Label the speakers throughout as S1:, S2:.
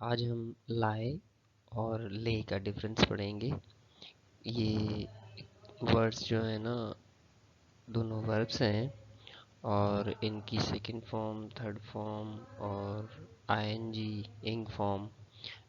S1: آج ہم لائے اور لے کا ڈفرینس پڑھیں گے۔ یہ ورڈز جو ہیں نا دونوں وربس ہیں، اور ان کی سیکنڈ فارم، تھرڈ فارم اور آئی این جی انگ فارم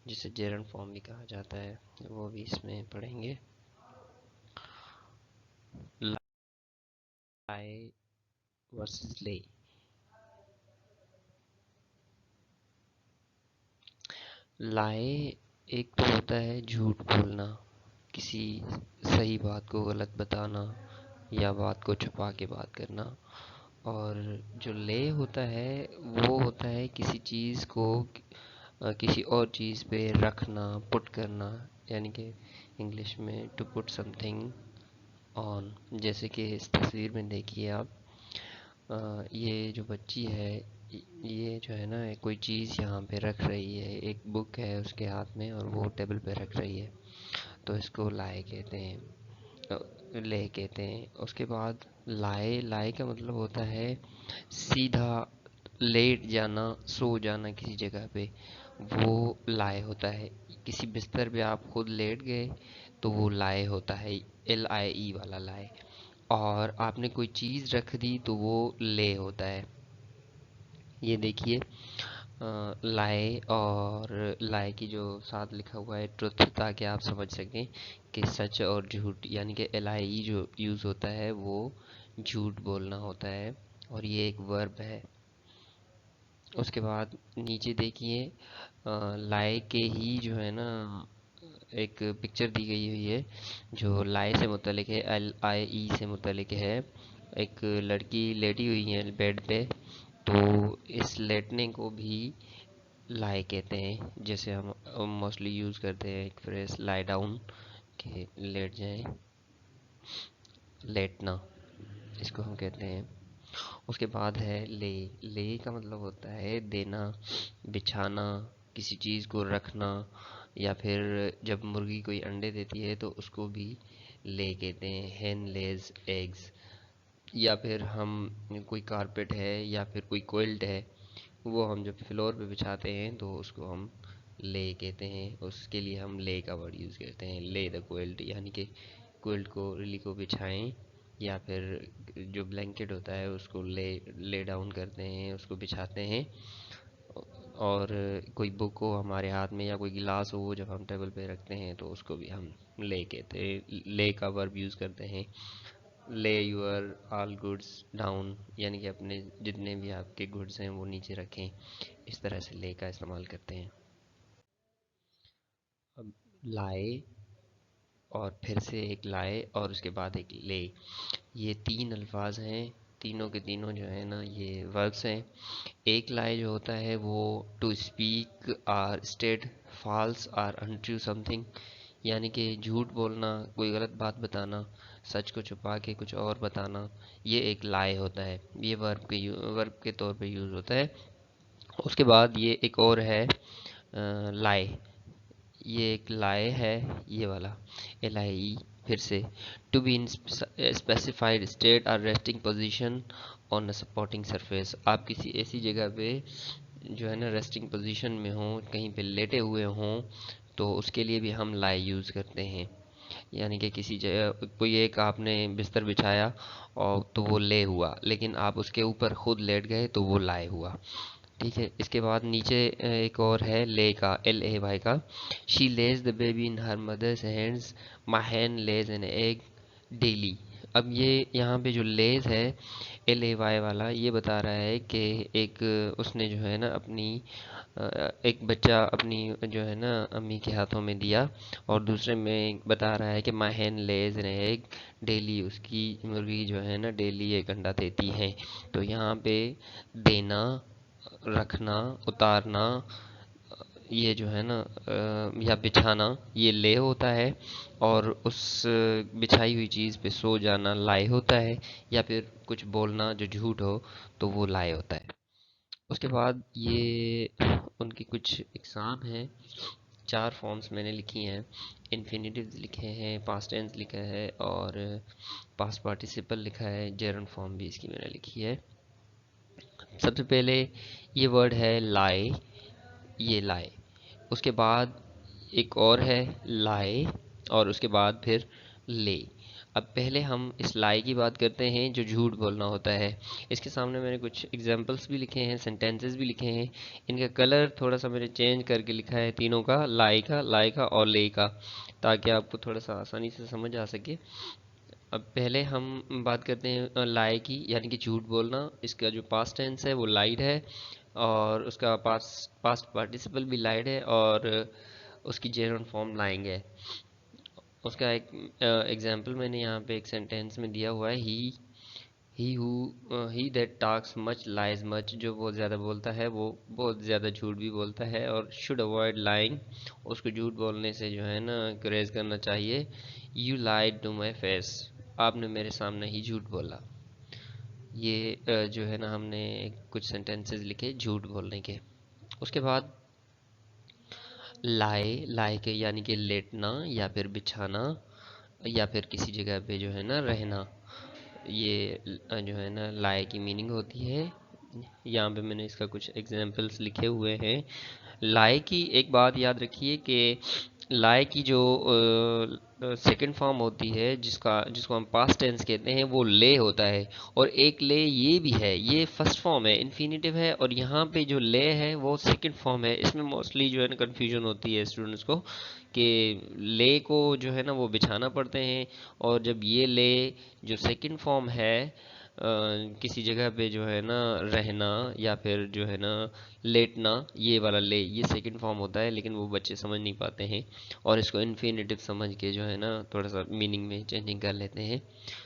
S1: جسے جیرنڈ فارم بھی کہا جاتا ہے وہ بھی اس میں پڑھیں گے۔ لائے ورسز لے۔ لائے ایک تو ہوتا ہے جھوٹ بولنا، کسی صحیح بات کو غلط بتانا یا بات کو چھپا کے بات کرنا، اور جو لے ہوتا ہے وہ ہوتا ہے کسی چیز کو کسی اور چیز پہ رکھنا، پٹ کرنا، یعنی کہ انگلش میں to put some thing on. جیسے کہ اس تصویر میں دیکھیے آپ، یہ جو بچی ہے یہ جو ہے نا کوئی چیز یہاں پہ رکھ رہی ہے، ایک بک ہے اس کے ہاتھ میں اور وہ ٹیبل پہ رکھ رہی ہے، تو اس کو لائے کہتے ہیں، لے کہتے ہیں۔ اس کے بعد لائے کا مطلب ہوتا ہے سیدھا لیٹ جانا، سو جانا کسی جگہ پہ، وہ لائے ہوتا ہے۔ کسی بستر پہ آپ خود لیٹ گئے تو وہ لائے ہوتا ہے، ایل آئی ای والا لائے۔ اور آپ نے کوئی چیز رکھ دی تو وہ لے ہوتا ہے۔ یہ دیکھیے لائے اور لائے کی جو ساتھ لکھا ہوا ہے ٹروتھ، تاکہ آپ سمجھ سکیں کہ سچ اور جھوٹ، یعنی کہ ایل آئی ای جو یوز ہوتا ہے وہ جھوٹ بولنا ہوتا ہے، اور یہ ایک ورب ہے۔ اس کے بعد نیچے دیکھیے لائے کے ہی جو ہے نا ایک پکچر دی گئی ہوئی ہے جو لائے سے متعلق ہے، ایل آئی ای سے متعلق ہے۔ ایک لڑکی لیٹی ہوئی ہے بیڈ پہ، تو اس لیٹنے کو بھی لائے کہتے ہیں، جیسے ہم موسٹلی یوز کرتے ہیں ایک فریز لائی ڈاؤن، کہ لیٹ جائیں، لیٹنا اس کو ہم کہتے ہیں۔ اس کے بعد ہے لے۔ لے کا مطلب ہوتا ہے دینا، بچھانا، کسی چیز کو رکھنا، یا پھر جب مرغی کوئی انڈے دیتی ہے تو اس کو بھی لے کہتے ہیں، ہین لیز ایگز۔ یا پھر ہم کوئی کارپیٹ ہے یا پھر کوئی کوئلٹ ہے، وہ ہم جب فلور پہ بچھاتے ہیں تو اس کو ہم لے کہتے ہیں، اس کے لیے ہم لے کا ورڈ یوز کرتے ہیں، لے دا کوئلٹ، یعنی کہ کوئلٹ کو، رلی کو بچھائیں، یا پھر جو بلینکٹ ہوتا ہے اس کو لے ڈاؤن کرتے ہیں، اس کو بچھاتے ہیں۔ اور کوئی بک ہو ہمارے ہاتھ میں یا کوئی گلاس ہو جب ہم ٹیبل پہ رکھتے ہیں تو اس کو بھی ہم لے کہتے ہیں، لے کا ورب یوز کرتے ہیں۔ لے یور آل گڈس ڈاؤن، یعنی کہ اپنے جتنے بھی آپ کے گڈس ہیں وہ نیچے رکھیں، اس طرح سے لے کا استعمال کرتے ہیں۔ اب لائے اور پھر سے ایک لائے اور اس کے بعد ایک لے، یہ تین الفاظ ہیں، تینوں کے تینوں جو ہیں نا یہ وربس ہیں۔ ایک لائے جو ہوتا ہے وہ to speak or state false or untrue something, یعنی کہ جھوٹ بولنا، کوئی غلط بات بتانا، سچ کو چھپا کے کچھ اور بتانا، یہ ایک لائے ہوتا ہے، یہ ورب کے طور پہ یوز ہوتا ہے۔ اس کے بعد یہ ایک اور ہے لائے، یہ ایک لائے ہے، یہ والا ایل آئی ای، پھر سے to be in unspecified state اور resting position on a supporting surface, آپ کسی ایسی جگہ پہ جو ہے نا ریسٹنگ پوزیشن میں ہوں، کہیں پہ لیٹے ہوئے ہوں، تو اس کے لیے بھی ہم لائے یوز کرتے ہیں۔ یعنی کہ کسی جگہ کوئی ایک آپ نے بستر بچھایا اور تو وہ لے ہوا، لیکن آپ اس کے اوپر خود لیٹ گئے تو وہ لائے ہوا، ٹھیک ہے۔ اس کے بعد نیچے ایک اور ہے لے کا، ایل اے وائی کا، شی لیز دا بیبی ان ہر مدرس ہینڈز، مائی ہین لیز این ایگ ڈیلی۔ اب یہ یہاں پہ جو لیز ہے ایل اے وائی والا، یہ بتا رہا ہے کہ ایک اس نے جو ہے نا اپنی ایک بچہ اپنی جو ہے نا امی کے ہاتھوں میں دیا، اور دوسرے میں بتا رہا ہے کہ مائی ہین لیز این ایگ ڈیلی، اس کی مرغی جو ہے نا ڈیلی ایک انڈا دیتی ہے۔ تو یہاں پہ دینا، رکھنا، اتارنا، یہ جو ہے نا یا بچھانا، یہ لے ہوتا ہے، اور اس بچھائی ہوئی چیز پہ سو جانا لائے ہوتا ہے، یا پھر کچھ بولنا جو جھوٹ ہو تو وہ لائے ہوتا ہے۔ اس کے بعد یہ ان کی کچھ اقسام ہیں، چار فارمز میں نے لکھی ہیں، انفینیٹیوز لکھے ہیں، پاسٹ ٹینس لکھا ہے، اور پاسٹ پارٹیسپل لکھا ہے، جیرنڈ فارم بھی اس کی میں نے لکھی ہے۔ سب سے پہلے یہ ورڈ ہے لائے، یہ لائے اس کے بعد ایک اور ہے لائے، اور اس کے بعد پھر لے۔ اب پہلے ہم اس لائے کی بات کرتے ہیں جو جھوٹ بولنا ہوتا ہے۔ اس کے سامنے میں نے کچھ ایگزامپلس بھی لکھے ہیں، سینٹینسز بھی لکھے ہیں۔ ان کا کلر تھوڑا سا میں نے چینج کر کے لکھا ہے تینوں کا، لائے کا اور لے کا، تاکہ آپ کو تھوڑا سا آسانی سے سمجھ آ سکے۔ اب پہلے ہم بات کرتے ہیں لائے کی، یعنی کہ جھوٹ بولنا۔ اس کا جو پاسٹ ٹینس ہے وہ لائڈ ہے، اور اس کا پاسٹ پارٹیسپل بھی لائڈ ہے، اور اس کی جرنڈ فارم لائنگ ہے۔ اس کا ایک ایگزامپل میں نے یہاں پہ ایک سینٹینس میں دیا ہوا ہے، ہی دیٹ ٹاکس مچ لائز مچ، جو بہت زیادہ بولتا ہے وہ بہت زیادہ جھوٹ بھی بولتا ہے، اور شوڈ اوائڈ لائنگ، اس کو جھوٹ بولنے سے جو ہے نا گریز کرنا چاہیے۔ یو لائڈ ٹو مائی فیس، آپ نے میرے سامنے ہی جھوٹ بولا۔ یہ جو ہے نا ہم نے کچھ سینٹینسز لکھے جھوٹ بولنے کے۔ اس کے بعد لائے کے یعنی کہ لیٹنا یا پھر بچھانا، یا پھر کسی جگہ پہ جو ہے نا رہنا، یہ جو ہے نا لائے کی میننگ ہوتی ہے۔ یہاں پہ میں نے اس کا کچھ ایگزامپلس لکھے ہوئے ہیں۔ لائے کی ایک بات یاد رکھیے کہ لائے کی جو سیکنڈ فارم ہوتی ہے، جس کو ہم پاسٹ ٹینس کہتے ہیں، وہ لے ہوتا ہے، اور ایک لے یہ بھی ہے، یہ فرسٹ فارم ہے، انفینیٹیو ہے، اور یہاں پہ جو لے ہے وہ سیکنڈ فارم ہے۔ اس میں موسٹلی جو ہے نا کنفیوژن ہوتی ہے اسٹوڈنٹس کو، کہ لے کو جو ہے نا وہ بچھانا پڑتے ہیں، اور جب یہ لے جو سیکنڈ فارم ہے کسی جگہ پہ جو ہے نا رہنا یا پھر جو ہے نا لیٹنا، یہ والا لے یہ سیکنڈ فارم ہوتا ہے، لیکن وہ بچے سمجھ نہیں پاتے ہیں، اور اس کو انفینیٹیو سمجھ کے جو ہے نا تھوڑا سا میننگ میں چینجنگ کر لیتے ہیں،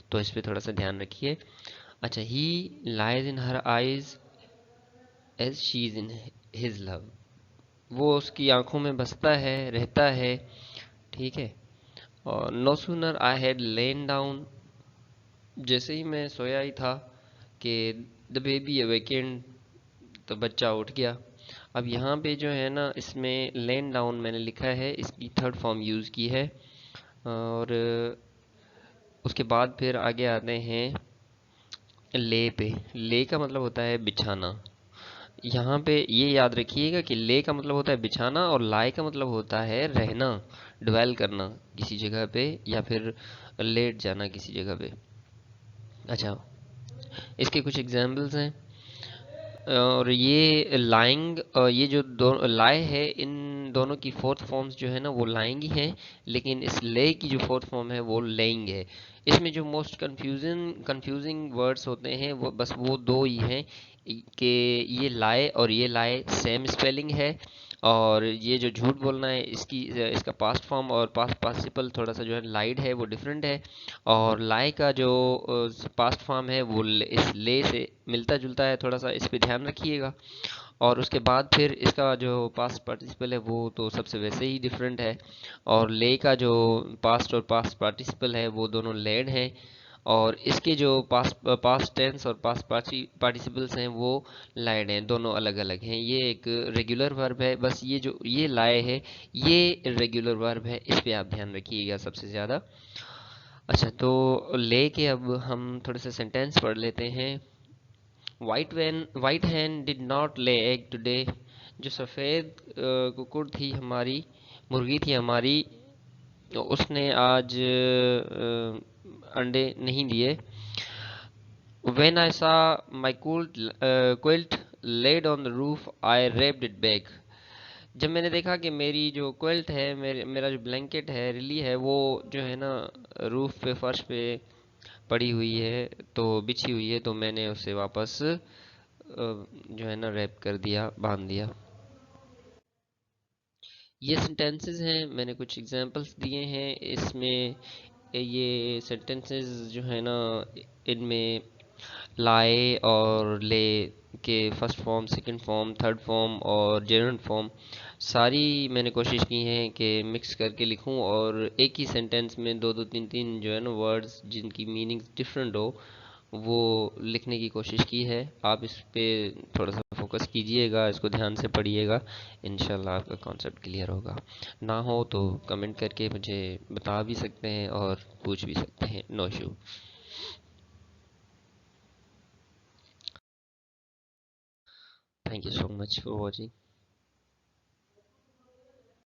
S1: تو اس پہ تھوڑا سا دھیان رکھیے۔ اچھا، he lies in her eyes as she is in his love, وہ اس کی آنکھوں میں بستا ہے، رہتا ہے، ٹھیک ہے۔ اور no sooner I had lain down, جیسے ہی میں سویا ہی تھا کہ دا بیبی اویکنڈ، تو بچہ اٹھ گیا۔ اب یہاں پہ جو ہے نا اس میں لین ڈاؤن میں نے لکھا ہے، اس کی تھرڈ فارم یوز کی ہے، اور اس کے بعد پھر آگے آتے ہیں لے پہ۔ لے کا مطلب ہوتا ہے بچھانا۔ یہاں پہ یہ یاد رکھیے گا کہ لے کا مطلب ہوتا ہے بچھانا، اور لائے کا مطلب ہوتا ہے رہنا، ڈویل کرنا کسی جگہ پہ، یا پھر لیٹ جانا کسی جگہ پہ۔ اچھا، اس کے کچھ ایگزامپلس ہیں، اور یہ لائنگ، یہ جو دو لائے ہے، ان دونوں کی فورتھ فارمز جو ہے نا وہ لائنگ ہی ہیں، لیکن اس لے کی جو فورتھ فارم ہے وہ لینگ ہے۔ اس میں جو موسٹ کنفیوزنگ ورڈز ہوتے ہیں وہ بس وہ دو ہی ہیں، کہ یہ لائے اور یہ لائے سیم اسپیلنگ ہے، اور یہ جو جھوٹ بولنا ہے اس کا پاسٹ فارم اور پاسٹ پارٹیسپل تھوڑا سا جو ہے لائڈ ہے، وہ ڈفرینٹ ہے، اور لائے کا جو پاسٹ فارم ہے وہ اس لے سے ملتا جلتا ہے، تھوڑا سا اس پہ دھیان رکھیے گا۔ اور اس کے بعد پھر اس کا جو پاسٹ پارٹیسپل ہے وہ تو سب سے ویسے ہی ڈفرینٹ ہے، اور لے کا جو پاسٹ اور پاسٹ پارٹیسپل ہے وہ دونوں لیڈ ہیں، اور اس کے جو پاسٹ ٹینس اور پاسٹ پارٹیسپلس ہیں وہ لائڈ ہیں، دونوں الگ الگ ہیں۔ یہ ایک ریگولر ورب ہے، بس یہ جو یہ لائے ہے یہ ریگولر ورب ہے، اس پہ آپ دھیان رکھیے گا سب سے زیادہ۔ اچھا، تو لے کے اب ہم تھوڑے سے سینٹینس پڑھ لیتے ہیں۔ وائٹ ہین ڈڈ ناٹ لے ایگ ٹوڈے، جو سفید ککڑ تھی ہماری، مرغی تھی ہماری، اس نے آج انڈے نہیں دیے۔ When I saw my quilt laid on the roof, I wrapped it back. جب میں نے دیکھا کہ میری جو کوئلٹ ہے، میرا جو بلینکٹ ہے، رلی ہے، وہ جو ہے نا روف پہ، فرش پہ پڑی ہوئی ہے، تو بچھی ہوئی ہے، تو میں نے اسے واپس جو ہے نا ریپ کر دیا، باندھ دیا۔ یہ سینٹینسز ہیں، میں نے کچھ ایگزامپلس دیے ہیں اس میں۔ یہ سینٹینسز جو ہے نا ان میں لائے اور لے کے first form, second form, third form اور جیرنڈ فارم ساری میں نے کوشش کی ہیں کہ مکس کر کے لکھوں، اور ایک ہی سینٹینس میں دو دو تین تین جو ہے نا ورڈز جن کی میننگز ڈفرینٹ ہو وہ لکھنے کی کوشش کی ہے۔ آپ اس پہ تھوڑا سا فوکس کیجئے گا، اس کو دھیان سے پڑھیے گا، انشاءاللہ آپ کا کانسیپٹ کلیئر ہوگا۔ نہ ہو تو کمنٹ کر کے مجھے بتا بھی سکتے ہیں اور پوچھ بھی سکتے ہیں، no issue. Thank you so much for watching.